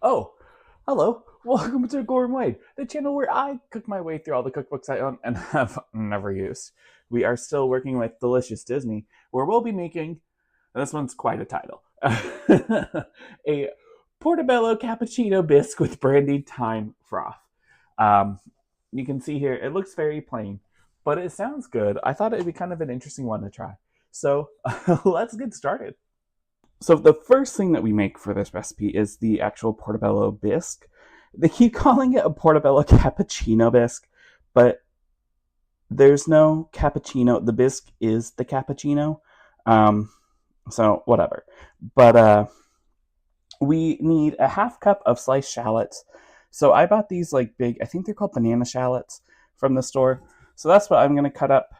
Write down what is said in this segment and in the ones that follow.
Oh, hello. Welcome to Gourmet, the channel where I cook my way through all the cookbooks I own and have never used. We are still working with Delicious Disney, where we'll be making, this one's quite a title, a Portobello Cappuccino Bisque with Brandied Thyme Froth. Um, you can see here, it looks very plain, but it sounds good. I thought it'd be kind of an interesting one to try. So let's get started. So the first thing that we make for this recipe is the actual portobello bisque. They keep calling it a portobello cappuccino bisque, but there's no cappuccino. The bisque is the cappuccino. Um, so whatever. But we need a half cup of sliced shallots. So I bought these like big, I think they're called banana shallots from the store. So that's what I'm going to cut up.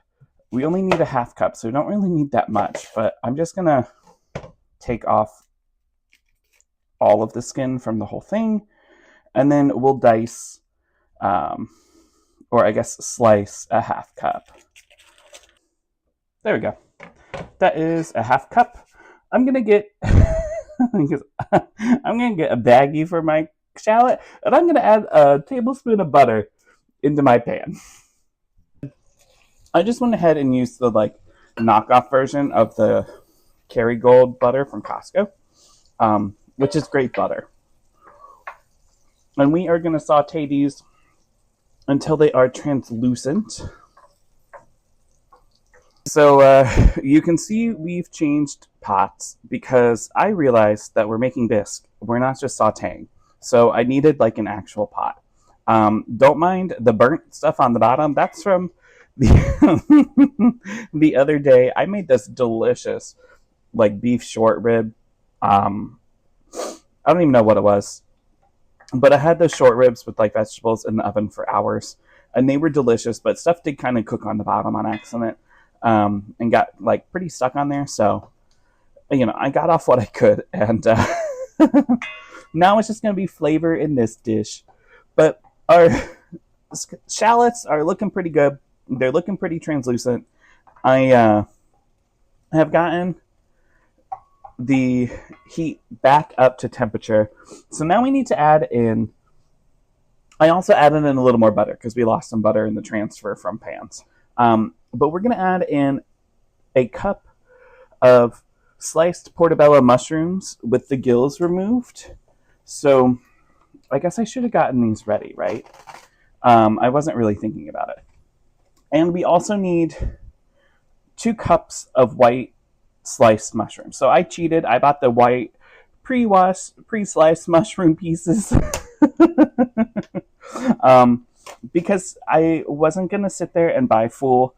We only need a half cup, so we don't really need that much, but I'm just going to take off all of the skin from the whole thing, and then we'll dice, or I guess slice a half cup. There we go. That is a half cup. I'm gonna get I'm gonna get a baggie for my shallot, and I'm gonna add a tablespoon of butter into my pan. I just went ahead and used the like knockoff version of the Kerrygold butter from Costco, which is great butter. And we are going to saute these until they are translucent. So you can see we've changed pots because I realized that we're making bisque. We're not just sauteing. So I needed like an actual pot. Don't mind the burnt stuff on the bottom. That's from the other day. I made this delicious like beef short rib. I don't even know what it was, but I had those short ribs with like vegetables in the oven for hours, and they were delicious. But stuff did kind of cook on the bottom on accident, and got like pretty stuck on there. So I got off what I could, and now it's just gonna be flavor in this dish. But our shallots are looking pretty good. They're looking pretty translucent. I have gotten the heat back up to temperature. So now we need to add in, I also added in a little more butter because we lost some butter in the transfer from pans. But we're going to add in a cup of sliced portobello mushrooms with the gills removed. So I guess I should have gotten these ready, right? I wasn't really thinking about it. And we also need 2 cups of white sliced mushrooms. So I cheated. I bought the white pre-sliced mushroom pieces because I wasn't going to sit there and buy full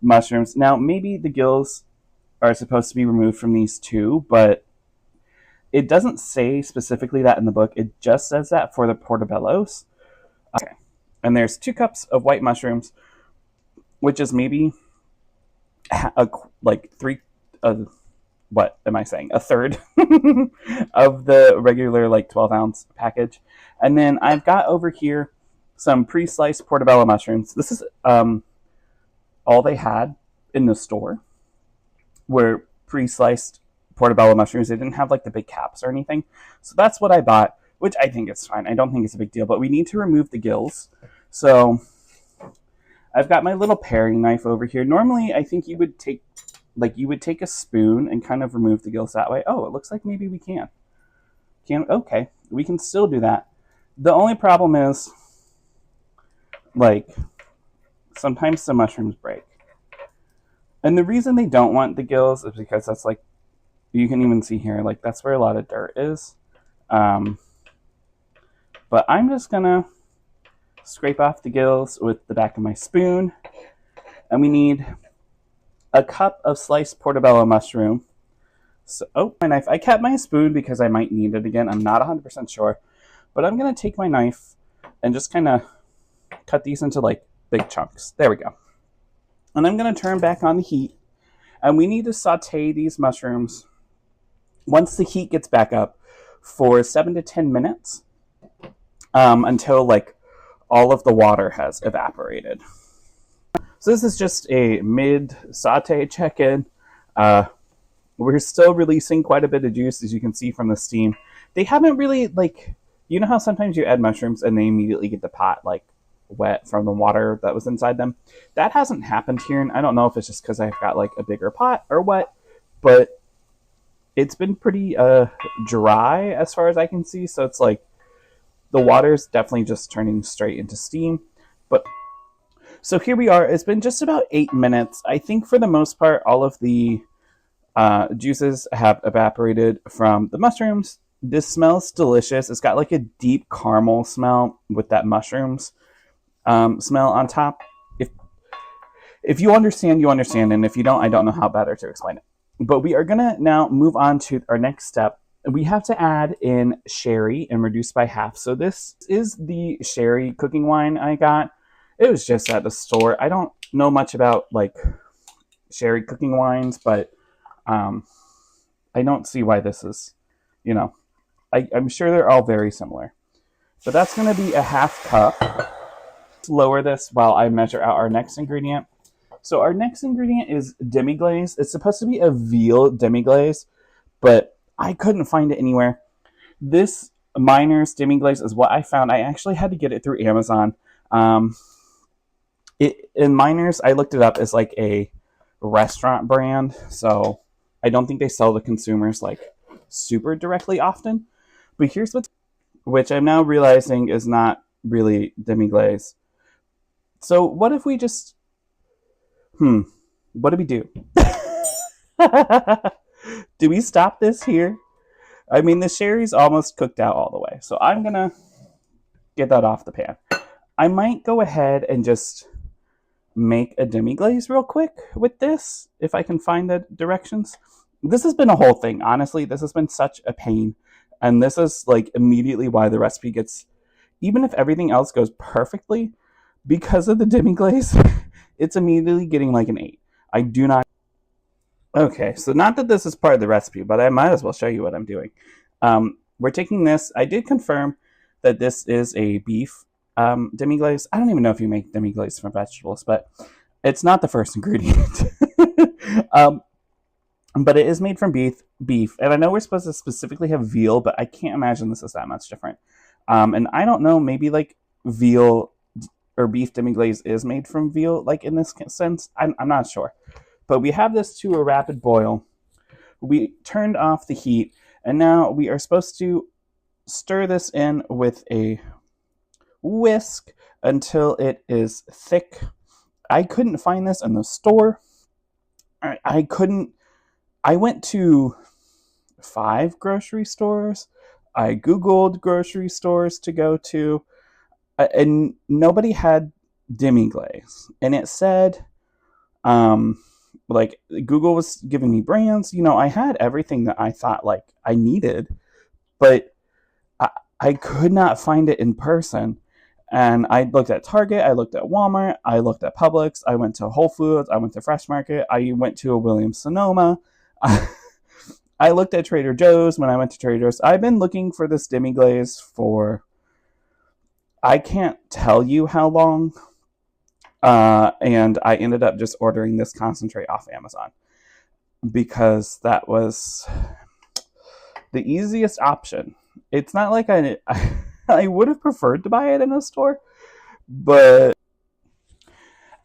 mushrooms. Now, maybe the gills are supposed to be removed from these too, but it doesn't say specifically that in the book. It just says that for the portobellos. Okay. And there's 2 cups of white mushrooms, which is maybe like 3 what am I saying? A third of the regular like 12-ounce package. And then I've got over here some pre-sliced portobello mushrooms. This is all they had in the store were pre-sliced portobello mushrooms. They didn't have like the big caps or anything. So that's what I bought, which I think is fine. I don't think it's a big deal, but we need to remove the gills. So I've got my little paring knife over here. Normally, I think you would take a spoon and kind of remove the gills that way. Oh, it looks like maybe we can. Okay, we can still do that. The only problem is, like, sometimes the mushrooms break. And the reason they don't want the gills is because that's like, you can even see here, like that's where a lot of dirt is. But I'm just gonna scrape off the gills with the back of my spoon. And we need a cup of sliced portobello mushroom. So, my knife. I kept my spoon because I might need it again. I'm not 100% sure. But I'm going to take my knife and just kind of cut these into like big chunks. There we go. And I'm going to turn back on the heat. And we need to saute these mushrooms once the heat gets back up for 7 to 10 minutes until like all of the water has evaporated. So this is just a mid-saute check-in. We're still releasing quite a bit of juice, as you can see from the steam. They haven't really, like, You know how sometimes you add mushrooms and they immediately get the pot like wet from the water that was inside them? That hasn't happened here, and I don't know if it's just because I've got like a bigger pot or what, but it's been pretty dry as far as I can see. So it's like the water's definitely just turning straight into steam. But so here we are. It's been just about 8 minutes. I think for the most part, all of the juices have evaporated from the mushrooms. This smells delicious. It's got like a deep caramel smell with that mushrooms smell on top. If you understand, you understand, and if you don't, I don't know how better to explain it. But we are gonna now move on to our next step. We have to add in sherry and reduce by half. So this is the sherry cooking wine I got. It was just at the store. I don't know much about like sherry cooking wines, but I don't see why this is, you know, I'm sure they're all very similar. But that's going to be a half cup. Let's lower this while I measure out our next ingredient. So our next ingredient is demi-glace. It's supposed to be a veal demi-glace, but I couldn't find it anywhere. This Miner's demi-glace is what I found. I actually had to get it through Amazon. In Miner's, I looked it up as like a restaurant brand, so I don't think they sell to consumers like super directly often. But here's which I'm now realizing is not really demi-glace. So what if we just what do we do? Do we stop this here? I mean, the sherry's almost cooked out all the way, so I'm gonna get that off the pan. I might go ahead and just make a demi-glace real quick with this, if I can find the directions. This has been a whole thing. Honestly, this has been such a pain. And this is like immediately why the recipe gets, even if everything else goes perfectly, because of the demi-glace, it's immediately getting like an 8. I do not. Okay, so not that this is part of the recipe, but I might as well show you what I'm doing. We're taking this. I did confirm that this is a beef demi-glace. I don't even know if you make demi-glace from vegetables, but it's not the first ingredient. But it is made from beef, and I know we're supposed to specifically have veal, but I can't imagine this is that much different. And I don't know, maybe like veal or beef demi-glace is made from veal, like in this sense. I'm not sure. But we have this to a rapid boil. We turned off the heat, and now we are supposed to stir this in with a whisk until it is thick. I couldn't find this in the store. I couldn't. I went to 5 grocery stores. I Googled grocery stores to go to, and nobody had demi-glace. And it said, like, Google was giving me brands. You know, I had everything that I thought, like, I needed, but I could not find it in person. And I looked at Target, I looked at Walmart, I looked at Publix, I went to Whole Foods, I went to Fresh Market, I went to a Williams-Sonoma. I looked at Trader Joe's when I went to Trader Joe's. I've been looking for this demi-glace for, I can't tell you how long. And I ended up just ordering this concentrate off Amazon because that was the easiest option. It's not like I would have preferred to buy it in a store, but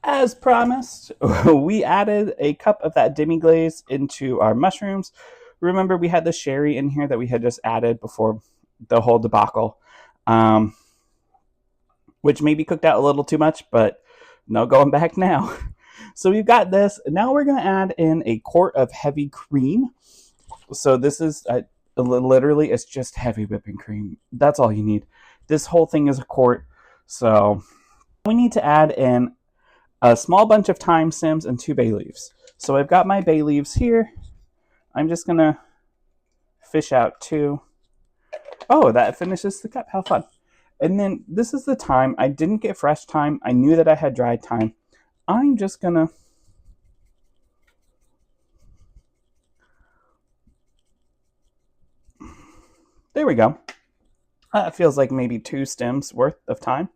as promised, we added a cup of that demi-glace into our mushrooms. Remember, we had the sherry in here that we had just added before the whole debacle, which maybe cooked out a little too much, but no going back now. So we've got this. Now we're going to add in a quart of heavy cream. So this is literally, it's just heavy whipping cream. That's all you need. This whole thing is a quart. So we need to add in a small bunch of thyme stems and 2 bay leaves. So I've got my bay leaves here. I'm just going to fish out 2. Oh, that finishes the cup. How fun. And then this is the thyme. I didn't get fresh thyme. I knew that I had dried thyme. I'm just going to there we go. That feels like maybe 2 stems worth of thyme.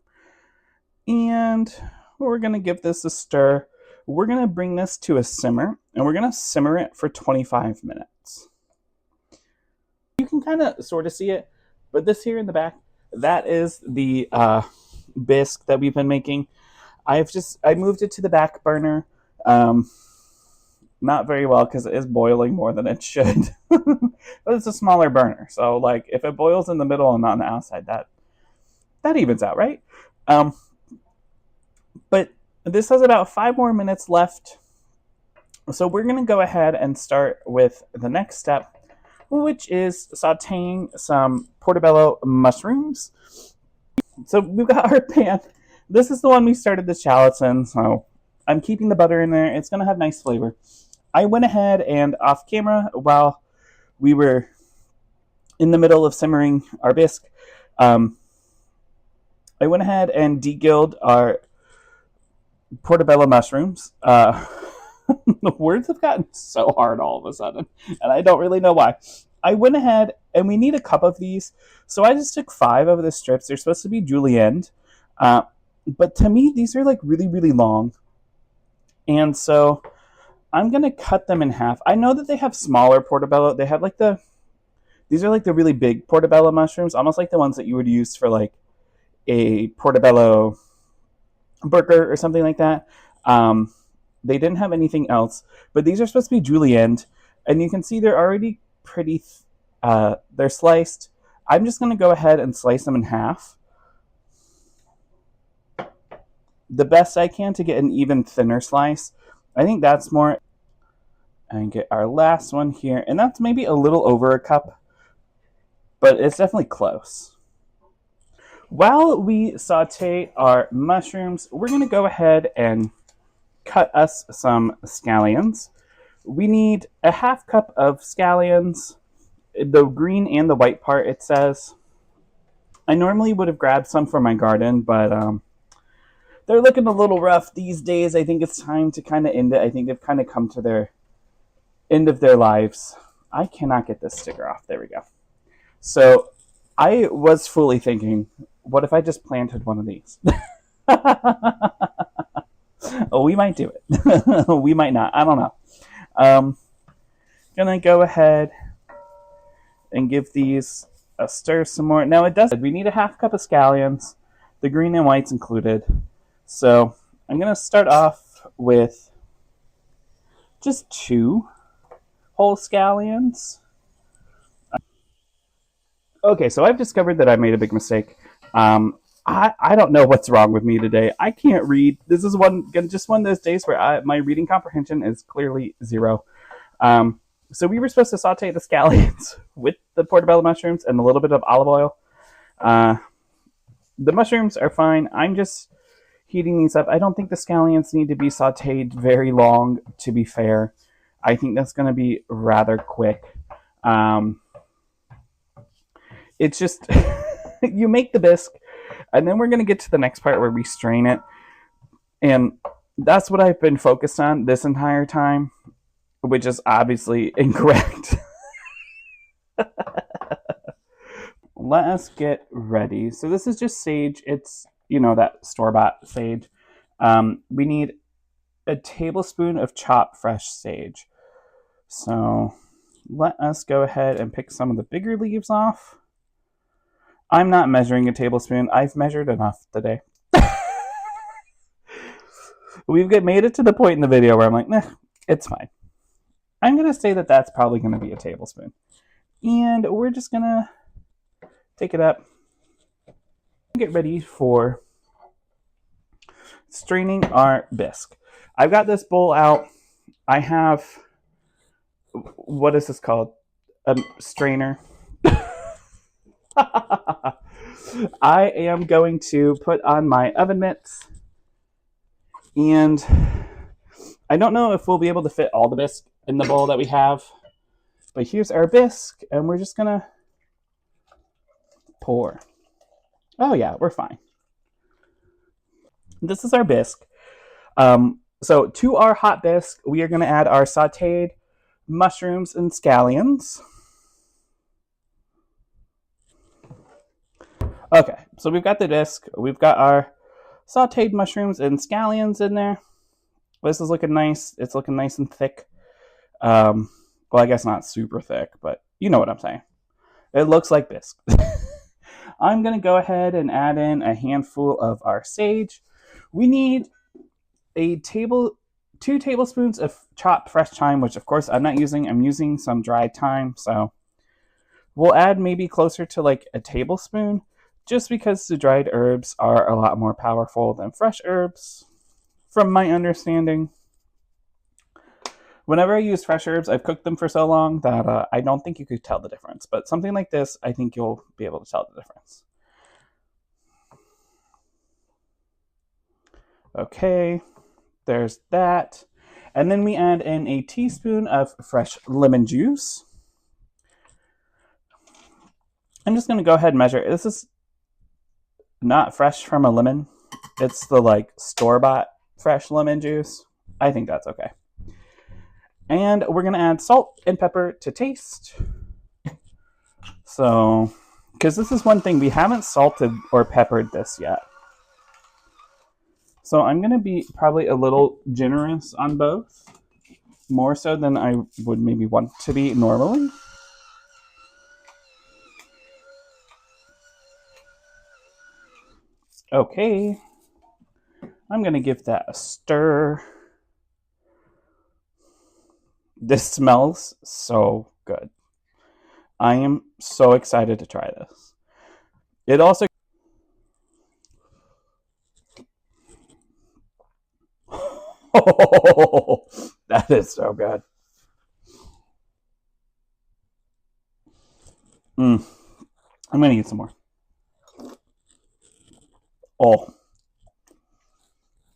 And we're going to give this a stir. We're going to bring this to a simmer, and we're going to simmer it for 25 minutes. You can kind of sort of see it, but this here in the back, that is the bisque that we've been making. I moved it to the back burner. Um, Not very well because it is boiling more than it should, but it's a smaller burner. So like if it boils in the middle and not on the outside, that evens out, right? Um, but this has about 5 more minutes left. So we're going to go ahead and start with the next step, which is sauteing some portobello mushrooms. So we've got our pan. This is the one we started the shallots in, so I'm keeping the butter in there. It's going to have nice flavor. I went ahead and off camera while we were in the middle of simmering our bisque, I went ahead and degilled our portobello mushrooms. The words have gotten so hard all of a sudden, and I don't really know why. I went ahead, and we need a cup of these, so I just took 5 of the strips. They're supposed to be julienne, but to me, these are like really, really long, and so I'm going to cut them in half. I know that they have smaller portobello. They have like these are like the really big portobello mushrooms, almost like the ones that you would use for like a portobello burger or something like that. They didn't have anything else, but these are supposed to be julienne, and you can see they're already pretty, they're sliced. I'm just going to go ahead and slice them in half the best I can to get an even thinner slice. I think that's more. And get our last one here, and that's maybe a little over a cup, but it's definitely close. While we saute our mushrooms, we're going to go ahead and cut us some scallions. We need a half cup of scallions, the green and the white part, it says. I normally would have grabbed some for my garden, but they're looking a little rough these days. I think it's time to kind of end it. I think they've kind of come to their end of their lives. I cannot get this sticker off. There we go. So I was fully thinking, what if I just planted one of these? Oh, we might do it. We might not. I don't know. Gonna go ahead and give these a stir some more. Now it does. We need a half cup of scallions, the green and whites included. So I'm gonna start off with just 2 whole scallions. Okay, so I've discovered that I made a big mistake. I don't know what's wrong with me today. I can't read. This is just one of those days where my reading comprehension is clearly 0. So we were supposed to saute the scallions with the portobello mushrooms and a little bit of olive oil. The mushrooms are fine. I'm just heating these up. I don't think the scallions need to be sauteed very long, to be fair. I think that's going to be rather quick. It's just, you make the bisque, and then we're going to get to the next part where we strain it. And that's what I've been focused on this entire time, which is obviously incorrect. Let us get ready. So this is just sage. It's, that store-bought sage. We need a tablespoon of chopped fresh sage. So let us go ahead and pick some of the bigger leaves off. I'm not measuring a tablespoon. I've measured enough today. We've made it to the point in the video where I'm like, nah, it's fine. I'm going to say that that's probably going to be a tablespoon. And we're just going to take it up. Get ready for straining our bisque. I've got this bowl out. I have, what is this called? A strainer. I am going to put on my oven mitts, and I don't know if we'll be able to fit all the bisque in the bowl that we have, but here's our bisque, and we're just gonna pour. Oh yeah, we're fine. This is our bisque. So to our hot bisque, we are gonna add our sauteed mushrooms and scallions. Okay, so we've got the bisque. We've got our sauteed mushrooms and scallions in there. This is looking nice. It's looking nice and thick. Well, I guess not super thick, but you know what I'm saying. It looks like bisque. I'm going to go ahead and add in a handful of our sage. We need 2 tablespoons of chopped fresh thyme, which of course I'm not using. I'm using some dried thyme, so we'll add maybe closer to like a tablespoon, just because the dried herbs are a lot more powerful than fresh herbs, from my understanding. Whenever I use fresh herbs, I've cooked them for so long that I don't think you could tell the difference. But something like this, I think you'll be able to tell the difference. Okay, there's that. And then we add in a teaspoon of fresh lemon juice. I'm just going to go ahead and measure. This is not fresh from a lemon. It's the like store-bought fresh lemon juice. I think that's okay. And we're going to add salt and pepper to taste. So, because this is one thing, we haven't salted or peppered this yet. So I'm going to be probably a little generous on both. More so than I would maybe want to be normally. Okay. I'm going to give that a stir. This smells so good. I am so excited to try this. It also... Oh, that is so good. I'm going to eat some more. Oh,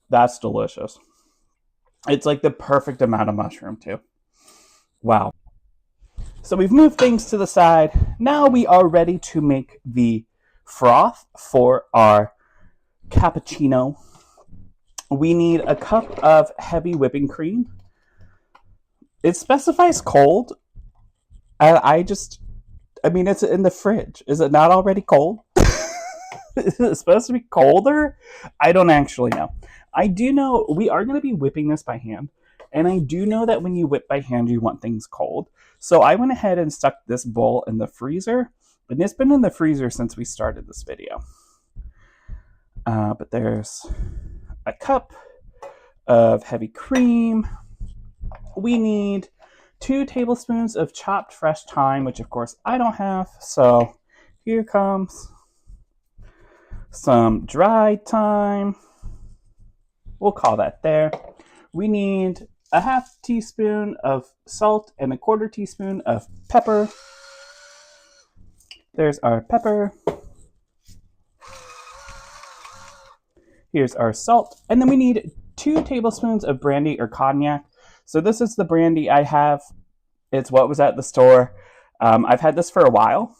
that's delicious. It's like the perfect amount of mushroom, too. Wow. So we've moved things to the side. Now we are ready to make the froth for our cappuccino. We need a cup of heavy whipping cream. It specifies cold. I mean, it's in the fridge. Is it not already cold? Is it supposed to be colder? I don't actually know. I do know we are going to be whipping this by hand. And I do know that when you whip by hand, you want things cold. So I went ahead and stuck this bowl in the freezer. And it's been in the freezer since we started this video. But there's a cup of heavy cream. We need 2 tablespoons of chopped fresh thyme, which of course I don't have. So here comes some dried thyme. We'll call that there. We need a half teaspoon of salt and a 1/4 teaspoon of pepper. There's our pepper. Here's our salt. And then we need 2 tablespoons of brandy or cognac. So this is the brandy I have. It's what was at the store. I've had this for a while.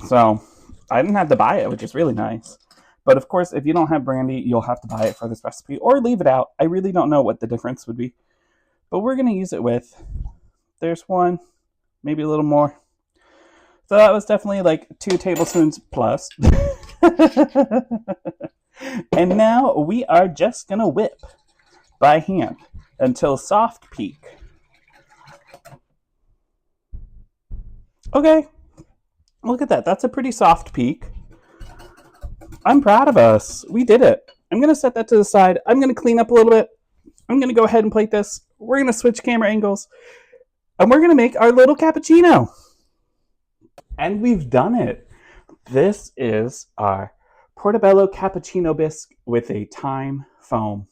So I didn't have to buy it, which is really nice. But of course, if you don't have brandy, you'll have to buy it for this recipe or leave it out. I really don't know what the difference would be. But we're going to use it with, there's one, maybe a little more. So that was definitely like 2 tablespoons plus. And now we are just going to whip by hand until soft peak. Okay, look at that. That's a pretty soft peak. I'm proud of us. We did it. I'm going to set that to the side. I'm going to clean up a little bit. I'm going to go ahead and plate this. We're going to switch camera angles. And we're going to make our little cappuccino. And we've done it. This is our Portobello Cappuccino Bisque with a thyme foam.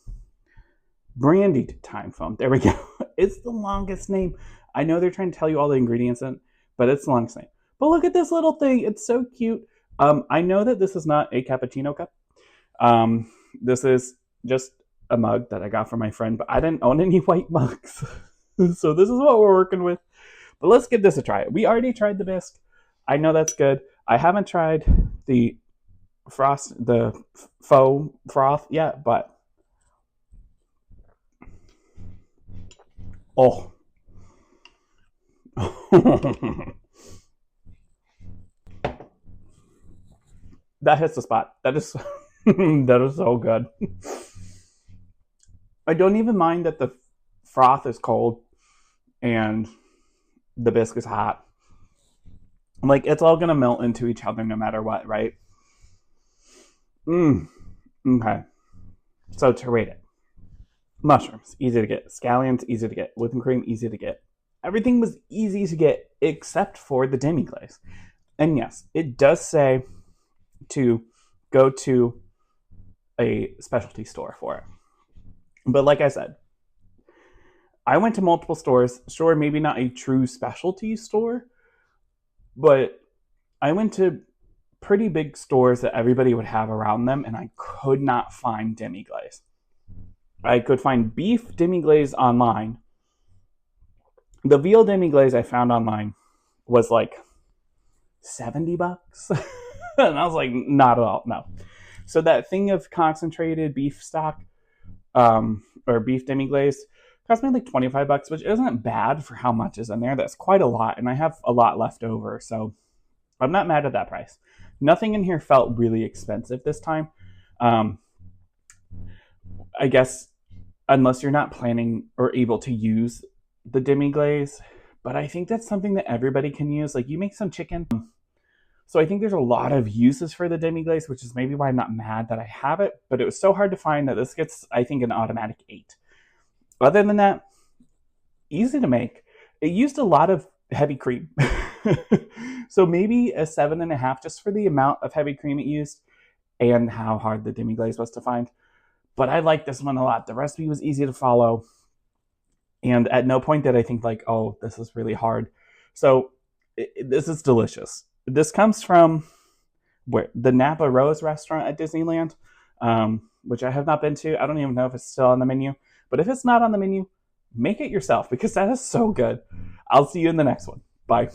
Brandied Thyme Froth. There we go. It's the longest name. I know they're trying to tell you all the ingredients in it, but it's the longest name. But look at this little thing. It's so cute. I know that this is not a cappuccino cup. This is just a mug that I got from my friend, but I didn't own any white mugs. So this is what we're working with. But let's give this a try. We already tried the bisque. I know that's good. I haven't tried the faux froth yet, but oh. That hits the spot. That is that is so good. I don't even mind that the froth is cold and the bisque is hot. Like, it's all going to melt into each other no matter what, right? Okay. So to rate it, mushrooms, easy to get. Scallions, easy to get. Whipping cream, easy to get. Everything was easy to get except for the demi-glace. And yes, it does say to go to a specialty store for it. But like I said, I went to multiple stores. Sure, maybe not a true specialty store, but I went to pretty big stores that everybody would have around them, and I could not find demi-glace. I could find beef demi-glace online. The veal demi-glace I found online was like $70. And I was like, not at all, no. So that thing of concentrated beef stock, or beef demi-glace, cost me like $25, which isn't bad for how much is in there. That's quite a lot, and I have a lot left over, so I'm not mad at that price. Nothing in here felt really expensive this time. I guess unless you're not planning or able to use the demi-glace, but I think that's something that everybody can use. Like, you make some chicken. So I think there's a lot of uses for the demi-glace, which is maybe why I'm not mad that I have it, but it was so hard to find that this gets, I think, an automatic 8. Other than that, easy to make. It used a lot of heavy cream. So maybe a 7.5 just for the amount of heavy cream it used and how hard the demi-glace was to find. But I like this one a lot. The recipe was easy to follow. And at no point did I think like, oh, this is really hard. So this is delicious. This comes from the Napa Rose restaurant at Disneyland, which I have not been to. I don't even know if it's still on the menu. But if it's not on the menu, make it yourself because that is so good. I'll see you in the next one. Bye.